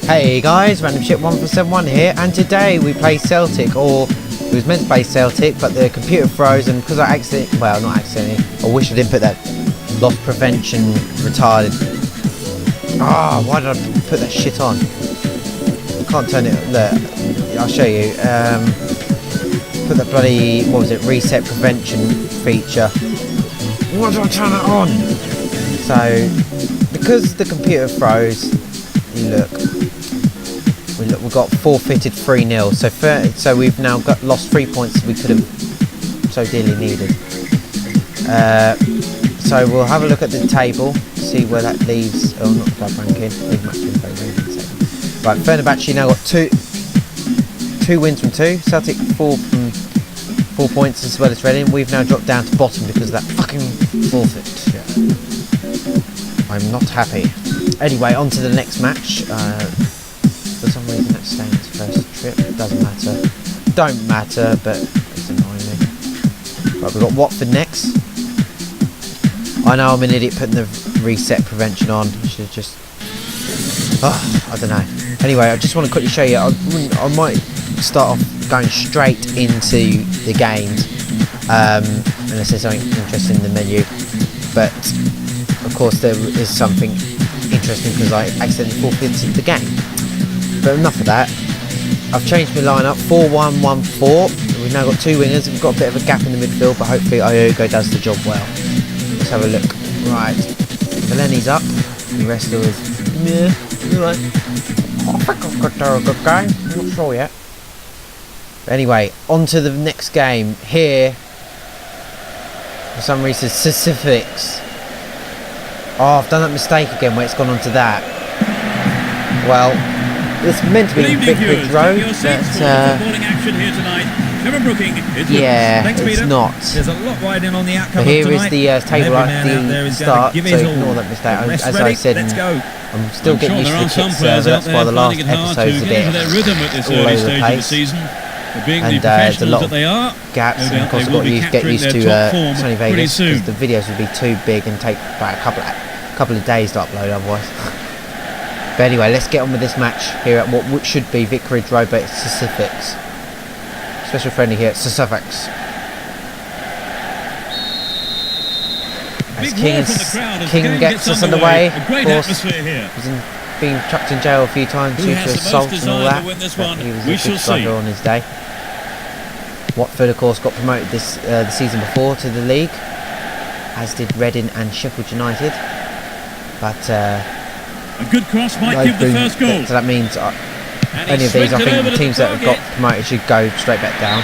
Hey guys, Random Shit 1471 here, and today we play Celtic, or it was meant to play Celtic, but the computer froze, and because I accidentally, well, not accidentally, I wish I didn't put that loss prevention retarded. Ah, why did I put that shit on? I can't turn it, look, I'll show you. Put that bloody, what was it, reset prevention feature. Why did I turn it on? So, because the computer froze, we've got forfeited 3-0. So we've now lost 3 points we could have so dearly needed. So we'll have a look at the table, see where that leaves. Oh, not club ranking. League match info. Right, Fenerbahce now got two wins from 2. Celtic 4 from 4 points as well as Reading. We've now dropped down to bottom because of that fucking forfeit. Yeah. I'm not happy. Anyway, on to the next match. For some reason that's staying its first trip. Doesn't matter. Don't matter, but it's annoying me. Right, we've got Watford next. I know I'm an idiot putting the reset prevention on. I should have just... I don't know. Anyway, I just want to quickly show you. I might start off going straight into the games. Unless there's something interesting in the menu. But, of course, there is something interesting because I accidentally forfeited the game. But enough of that. I've changed my lineup 4-1-1-4. We've now got 2 wingers. We've got a bit of a gap in the midfield, but hopefully Iogo does the job well. Let's have a look. Right, Delaney's up. The rest of us, yeah, right. I think I've got a good game. I'm not sure yet. But anyway, on to the next game. Here, for some reason, specifics. Oh, I've done that mistake again where it's gone on to that. Well, it's meant to be Vicarage Road, but yeah, it's not. There's a lot riding on the outcome. But here is the table at the start, so ignore that mistake. As I said, I'm still getting used to the kit server, that's why the last episode's a bit all over the place. And there's a lot of gaps, and of course I've got to get used to Sony Vegas, because the videos would be too big and take about a couple of days to upload otherwise. But anyway, let's get on with this match here at what should be Vicarage Road, but it's Specifics. Special friendly here at Specifics. As King gets us underway, of course, he's been chucked in jail a few times due to assault and all that, but he was a good striker on his day. Watford, of course, got promoted the season before to the league, as did Reading and Sheffield United. But a good cross might give the first goal. So that means any of these, I think the teams that have got promoted should go straight back down.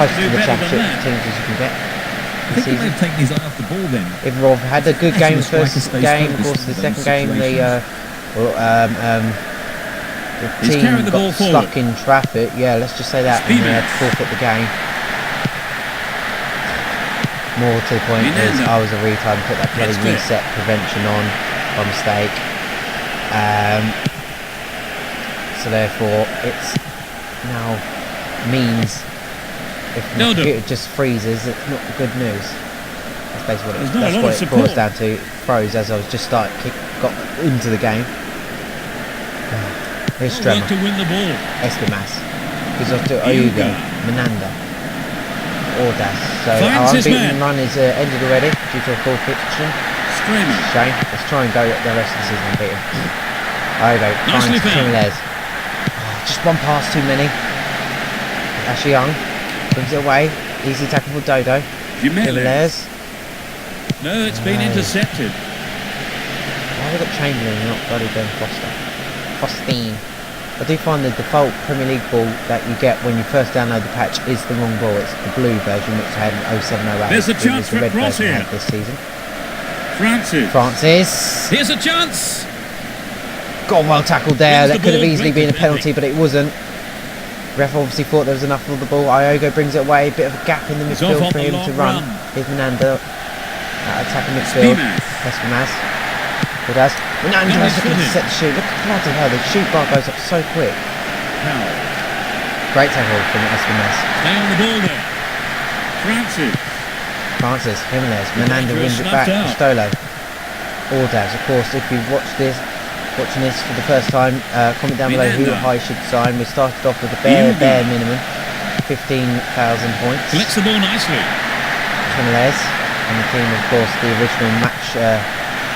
Close to the championship teams as you can get. I think they've taken his eye off the ball then. Everyone had a good game the first game, of course the second game the team got stuck in traffic, yeah, let's just say that, and they had to forfeit the game. More to the point is I was a retard and put that bloody reset prevention on by mistake. So therefore it's now means if the computer just freezes, it's not good news. That's basically what it boils down to. It froze as I was just got into the game. Here's Stremmer, Eskimas, Pizzotto, Oyugo, Menanda, Ordas. So our unbeaten run is ended already due to a forfeiture. Shame. Let's try and go the rest of the season unbeaten. Oyugo finds Jimenez. Just one pass too many. Ashley Young brings it away. Easy tackle for Dodo. Jimenez. No, it's been intercepted. Why have we got Chamberlain and not bloody Ben Foster? Fostine. I do find the default Premier League ball that you get when you first download the patch is the wrong ball. It's the blue version which I had in 0708. There's a chance for a cross here. This season. Francis. Here's a chance. Got well tackled there. That could have easily been a penalty, but it wasn't. Ref obviously thought there was enough of the ball. Iogo brings it away. Bit of a gap in the midfield for him to run. Here's Menanda. Attacking midfield. Eskamaz. Who does? Menanda has to set the shoot. Look at hell, the shoot bar goes up so quick. Great tackle from Eskamaz. Stay on the ball there. Francis, Jimenez. Menanda wins it back. Stolo. Ordaz, of course, if you watch this, watching this for the first time, comment down below who I should sign. We started off with a bare minimum, 15,000 points. Collects the ball nicely. Canales, and the team, of course, the original Marshall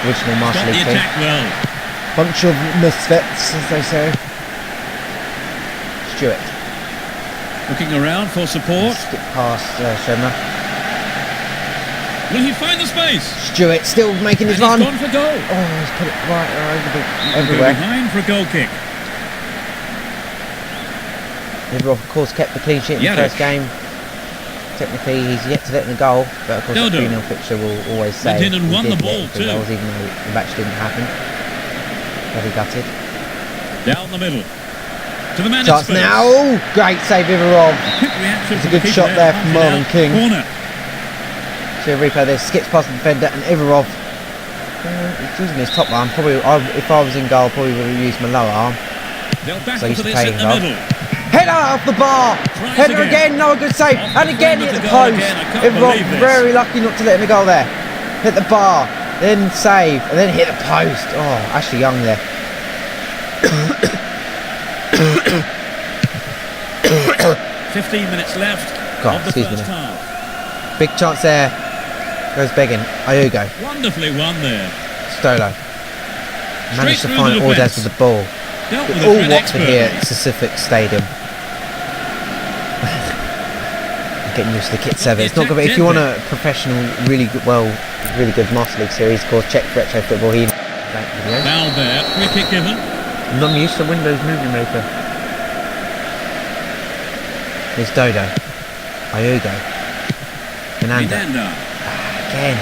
Stop the League team. attack well. Bunch of misfits, as they say. Stewart. Looking around for support. Skip past Schemmer. Will he find the space? Stewart still making his run. He's gone for goal. Oh, he's put it right Go everywhere. behind for a goal kick. Liverpool, of course, kept the clean sheet in the first game. Technically, he's yet to let in the goal, but of course, the 3-0 fixture will always say went in and won the ball too. Goals, even though the match didn't happen. Very gutted. Down the middle. To the man Chance in space. now. Oh, great save, Ivarov. It's a good shot there from Marlon King. Corner. See a replay there. Skips past the defender and Ivarov. He's using his top arm. Probably, if I was in goal, probably would have used my lower arm. They'll battle So he's for this playing in the goal. middle. Header off the bar. Header again. No, a good save. And again hit the post. Ivarov very lucky not to let in the goal there. Hit the bar, then save, and then hit the post. Oh, Ashley Young there. 15 minutes left God, of the excuse me first there. half. Big chance there. Goes begging. Ayugo. Wonderfully won there. Stolo. Managed to through find the Ordaz defence. with the ball. Dealt with All the threat Watford here at expertly. vsCeltic Stadium. I'm getting used to the kit server. It's not good, but if you want a professional, really good Master League series, of course, check Retro Football here. Foul there. Free kick given. I'm not used to Windows Movie Maker. Here's Dodo. Ayugo. Menanda. Again.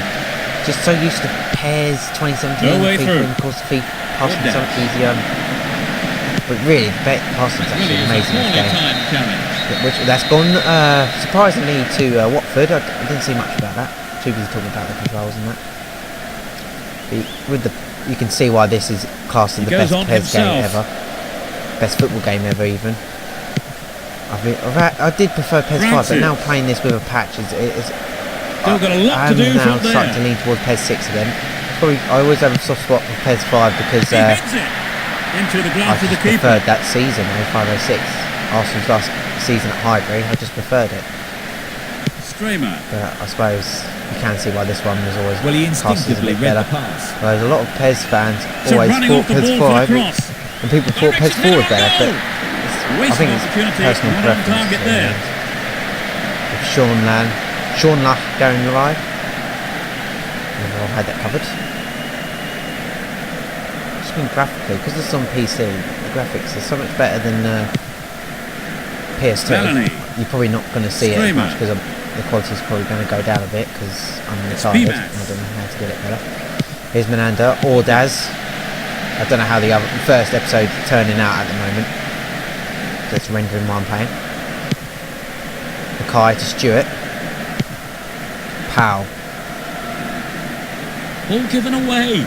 Just so used to PES 2017. No way through. And of course, FIFA passing so much easier. But really, the passing's actually amazing in this game. That's gone surprisingly to Watford. I didn't see much about that. Too busy talking about the controls and that. But you can see why this is classed as the best PES game ever. Best football game ever, even. I did prefer PES 5, but now playing this with a patch Still got a lot to do now from there. starting to lean towards PES 6 again. Probably, I always have a soft spot for PES 5 because He hits it into the I glass of the just keeper. preferred that season, 05-06. Arsenal's last season at Highbury, I just preferred it. Stramer. But I suppose you can see why this one was always Well, he classed as a instinctively bit read better. the pass. Whereas a lot of PES fans So always running thought off the PES ball for the 5 cross. and people thought PES 4 was better, but I Wasted think it's opportunity. personal Not on preference. target there. With Sean Luck going live. I've had that covered. Just been graphically, because this is on PC, the graphics are so much better than PS2. Melanie. You're probably not going to see it as Screamer. much because the quality's probably going to go down a bit because I'm retarded and I don't know how to get it better. Here's Menanda, Ordaz. I don't know how the first episode's turning out at the moment. So it's rendering while I'm playing. Mackay to Stewart. Powell. Ball given away.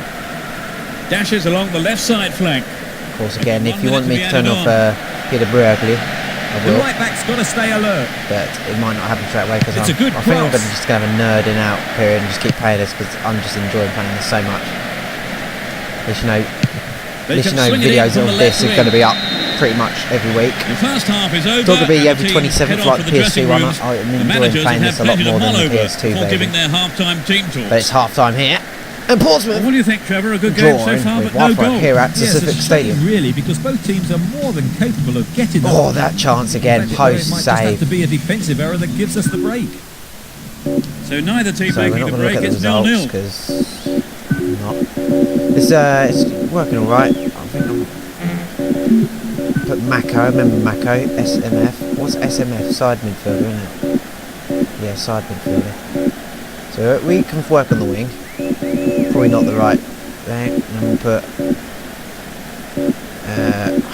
Dashes along the left side flank. Of course, again, if 1 you minute want to me be to turn added off Peter Brugli, I The will, right back's got to stay alert. but it might not happen straight away because It's a good I think I'm cross. just going to have a nerding out period and just keep playing this because I'm just enjoying playing this so much. As you know, They can swing it in videos from of the this left are going to wing. be up pretty much every week. The first half is over. It's not going to be and the every teams 27th head off like to the the PS2 dressing one. rooms. I'm The enjoying managers playing have this a lot plenty to more mull than the over PS2 before giving version. their half-time team talks. But it's half time here. And Portsmouth What do you think, Trevor? A good game so drawing far, with but no Watford goal. here at Yes, vsCeltic it's a Stadium. shame, really, because both teams are more than capable of getting them. Oh, that chance again, It post might just have save. to be a defensive error that gives us the break. So neither team So we're making not the going to look break. at the It's results 0-0. because not. It's working all right. I think I'm put Mako. I remember Mako. SMF. What's SMF? Side midfielder, isn't it? Yeah, side midfielder. So we can work on the wing. Probably not the right thing. And then we'll put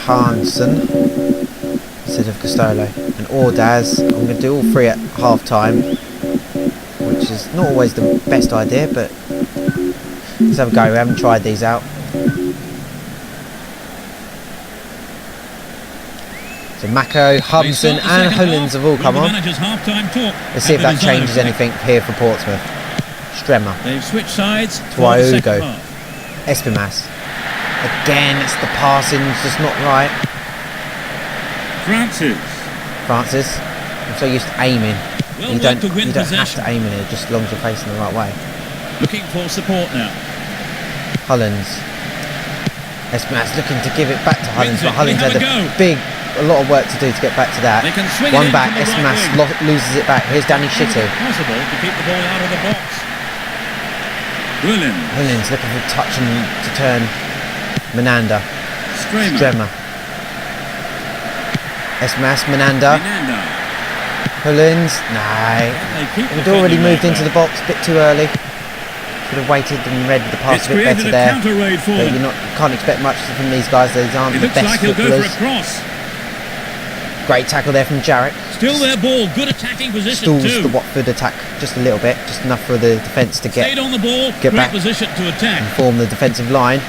Hansen instead of Costello and Ordaz. I'm going to do all three at half time, which is not always the best idea, but let's have a go. We haven't tried these out. So Mako, Hubson and Hollins have all come on. Let's see if that changes anything here for Portsmouth. Stremmer, They've switched sides to for the second Iugo, half. Espimas, Again, it's the passing's just not right. Francis. I'm so used to aiming. Well, You don't to win have possession. to aim in it, just as long as you're facing the right way. Looking for support now. Hollins. Esmas looking to give it back to Hollins, Wins it. but Hollins Can had he have a a lot of work to do to get back to that. They can swing it One in back, from the right Esmas wing. loses it back. Here's Danny Is it Shitty. possible to keep the ball out of the box? Williams. Hollins looking for touch and to turn. Menanda. Strema. Esmas, Menanda. Menanda. Hollins. No. They keep We'd already defending moved like into the that. box a bit too early. Should have waited and read the pass It's a bit created better a there. counter raid for But them. you can't expect much from these guys. These aren't It the looks best like he'll go for footballers. a cross. Great tackle there from Jarrett. Still their ball. Good attacking position Stalls too. the Watford attack just a little bit, just enough for the defence to Stayed get on the ball. get Great back. position to attack. and form the defensive line.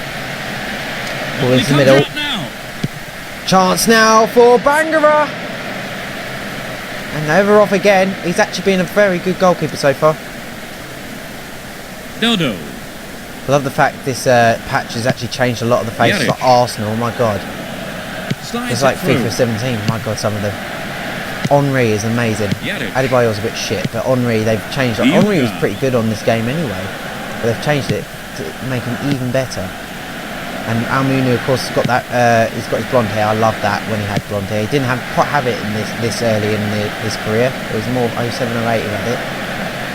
Ball He into the comes middle. out now. Chance now for Bangara. And over off again. He's actually been a very good goalkeeper so far. Dodo. I love the fact this patch has actually changed a lot of the faces. Yarrick. Like Arsenal, my god. Slides It's like it through. FIFA 17, my god, some of them. Henri is amazing. Yarrick. Adebayor's a bit shit, but Henri, they've changed it. Yuga. Henri was pretty good on this game anyway, but they've changed it to make him even better. And Almunu, of course, has got that. He's got his blonde hair. I love that when he had blonde hair. He didn't quite have it in this early in his career. It was more 07 or 08 he had it.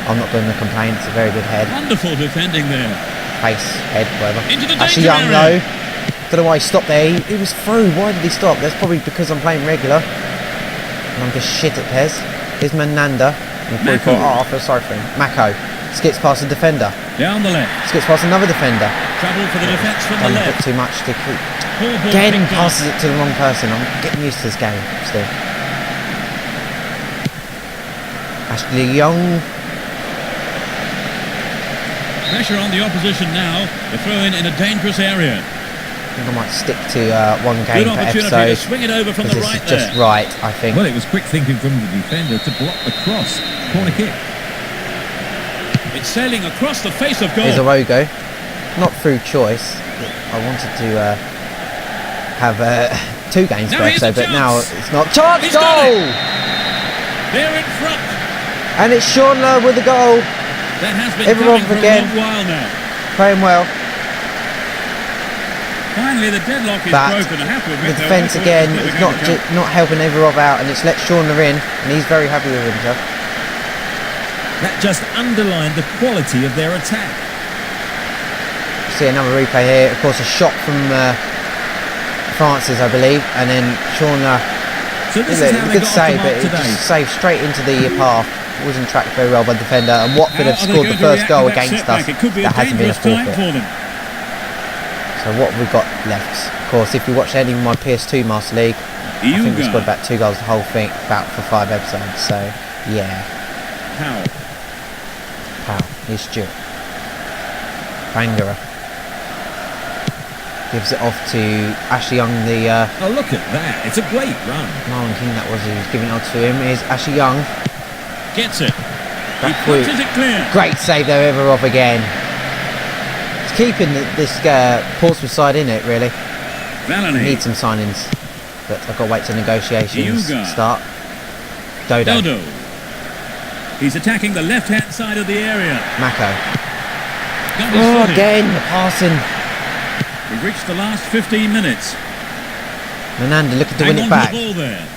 I'm not going to complain. It's a very good head, Wonderful defending there. face, head, whatever. Into the Actually, danger Young area. though. Don't know why he stopped there. He was through. Why did he stop? That's probably because I'm playing regular. And I'm just shit at PES. Here's Menanda. And he Mako. thought, I feel sorry for him. Mako. Skips past a defender. Down the left. Skips past another defender. Trouble for the defence from the Done a bit left. too much to keep. Poor ball Again, picked up. passes it to the wrong person. I'm getting used to this game still. Ashley Young. Pressure on the opposition now. The throw in a dangerous area. I think I might stick to one game Good per opportunity to episode. swing it over from the Because this right is just there. right, I think. Well, it was quick thinking from the defender to block the cross. Corner kick. It's sailing across the face of goal. Here's Orogo. Not through choice. I wanted to have 2 games Now per here's a episode, but chance. now it's not. Chance, He's done goal! They're in front. And it's Sean Lowe with the goal. That has been Everyone coming for again. a long while now. Playing well. Finally, the deadlock is But broken. I have to admit, the though, defence I thought again it was is never going to come. not helping Everov out, and it's let Sean Lowe in, and he's very happy with himself. That just underlined the quality of their attack. See another replay here. Of course, a shot from Francis, I believe, and then Sean Lowe. So this is how they Good got off save, the but mark it today. just saved straight into the path. Wasn't tracked very well by the defender, and Watford How have are they scored the going to first react goal to that against setback? us. It could be That a hasn't been a dangerous time forfeit. for them. So what have we got left? Of course, if you watch any of my PS2 Master League, I think we Yuga. scored about 2 goals the whole thing, about for 5 episodes. So yeah, How? pow. Here's Stuart. Bangara gives it off to Ashley Young, the Oh, look at that. It's a great run. Marlon King. That was who was giving it on to him. Here's Ashley Young. Gets it. Back He through. punches it clear. Great save there, Everoff again. It's keeping this Portsmouth side in it, really. Valani. Need some signings, but I've got to wait till negotiations Yuga. start. Dodo. Dodo. He's attacking the left-hand side of the area. Mako. Got his Oh, foot in. again, the passing. We've reached the last 15 minutes. Menanda looking to Hang win on it back. to the ball there.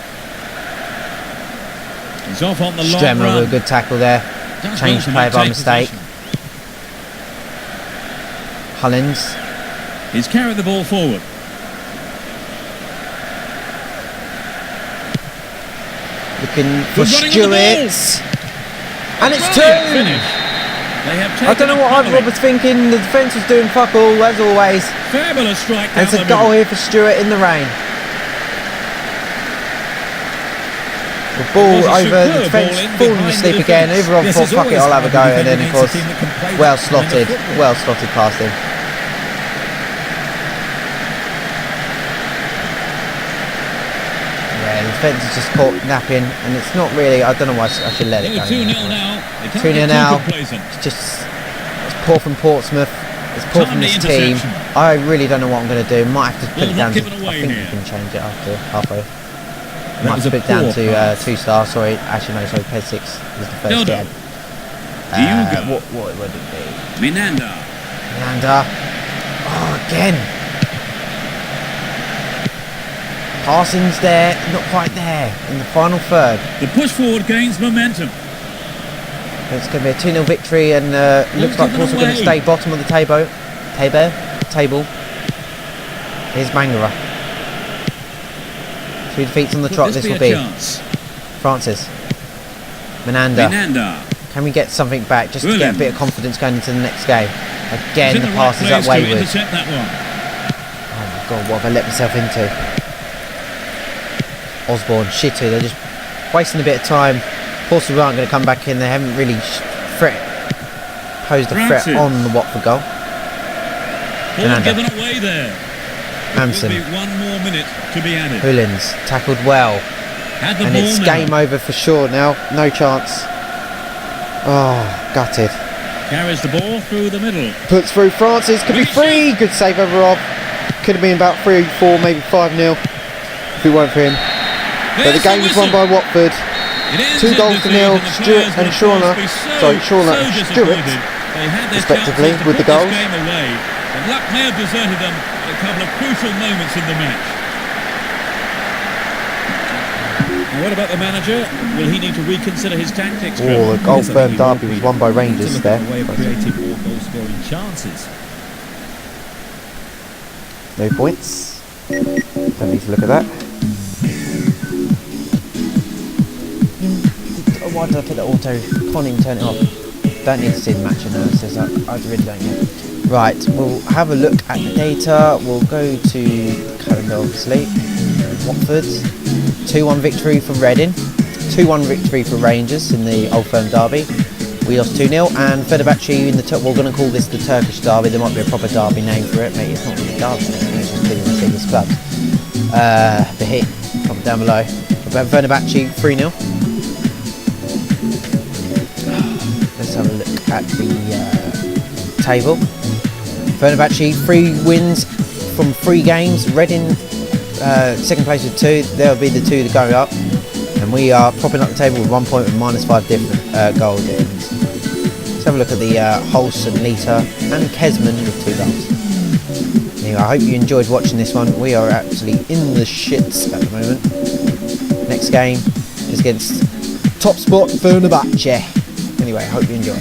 He's off on the long Stremmer run. with a good tackle there. Does Changed well to play by maintain mistake. possession. Hollins. He's carried the ball forward. Looking for Good running on the Stewart. And it's Brilliant 2! finish. They have I don't know what taken a Rob was thinking. The defence was doing fuck all, as always. Fabulous strike And down it's a the goal middle. here for Stewart in the rain. The ball It was a over the superb defence, ball in falling behind asleep the again. defence. Everyone Yes, thought, it's fuck it, always I'll have a hard go. to And then, defend of course, against a team that can play well that kind of slotted. football. Well slotted past him. Yeah, the defence is just caught napping. And it's not really, I don't know why I should let it They're go. 2-0 now. They can't 2-0 get now. too complacent. It's just, it's poor from Portsmouth. It's poor from Timely this team. interception. I really don't know what I'm going to do. Might have to put Well, it not down to... given I away think here. you can change it after halfway. That Might was have to a put it down poor to pass. 2-star. Sorry, actually no, sorry, PES 6 was the first Dildo. game. Diogo. What would it be? Minanda. Miranda. Oh, again. Passing's there, not quite there in the final third. The push forward gains momentum. It's going to be a 2-0 victory, and looks like given Portsmouth are going to away. stay bottom of the table. Here's Mangara. 2 defeats on the trot. This will be chance. Francis. Minanda. Minanda. Can we get something back just to get a Williams. bit of confidence going into the next game? Again, He's in the the right pass is place up to wayward. intercept that one. Oh my god, what have I let myself into? Osborne, Shitu, they're just wasting a bit of time. Portsmouth aren't going to come back in. They haven't really posed a threat Francis. on the Watford goal. Ball Minanda. given away there. Manson. Will be 1 more minute to be added. Hullins tackled well. Had the And ball it's now. game over for sure now. No chance. Oh, gutted. Carries the ball through the middle. Puts through Francis. Could be free. Good save over Rob. Could have been about 3-4, maybe 5-0 if it weren't for him. But the game was won by Watford. 2 goals to nil. Stewart and Shauna. Shauna and Stewart, respectively, with the goals. And luck may have deserted them at a couple of crucial moments in the match. And what about the manager? Will he need to reconsider his tactics? Oh, the goal Yes, I firm think he will derby was be. won by Need to Rangers look there. at a way of creating more goal-scoring chances. No points. Don't need to look at that. Why did I put the auto? Can't even turn it off. Don't need to see the match analysis. I really don't get. Right, we'll have a look at the data. We'll go to calendar, obviously. Watford. 2-1 victory for Reading. 2-1 victory for Rangers in the Old Firm derby. We lost 2-0, and Fenerbahce in the we're going to call this the Turkish derby. There might be a proper derby name for it, mate. It's not really a derby, it's just two of the biggest clubs. The hit, comment down below. About Fenerbahce 3-0. Let's have a look at the table. Fenerbahce 3 wins from 3 games. Reading second place with 2. They'll be the 2 that go up. And we are propping up the table with 1 point with -5 different goal difference. Let's have a look at the Holson, Lita and Kesman with 2 goals. Anyway, I hope you enjoyed watching this one. We are actually in the shits at the moment. Next game is against top spot Fenerbahce. Anyway, I hope you enjoy.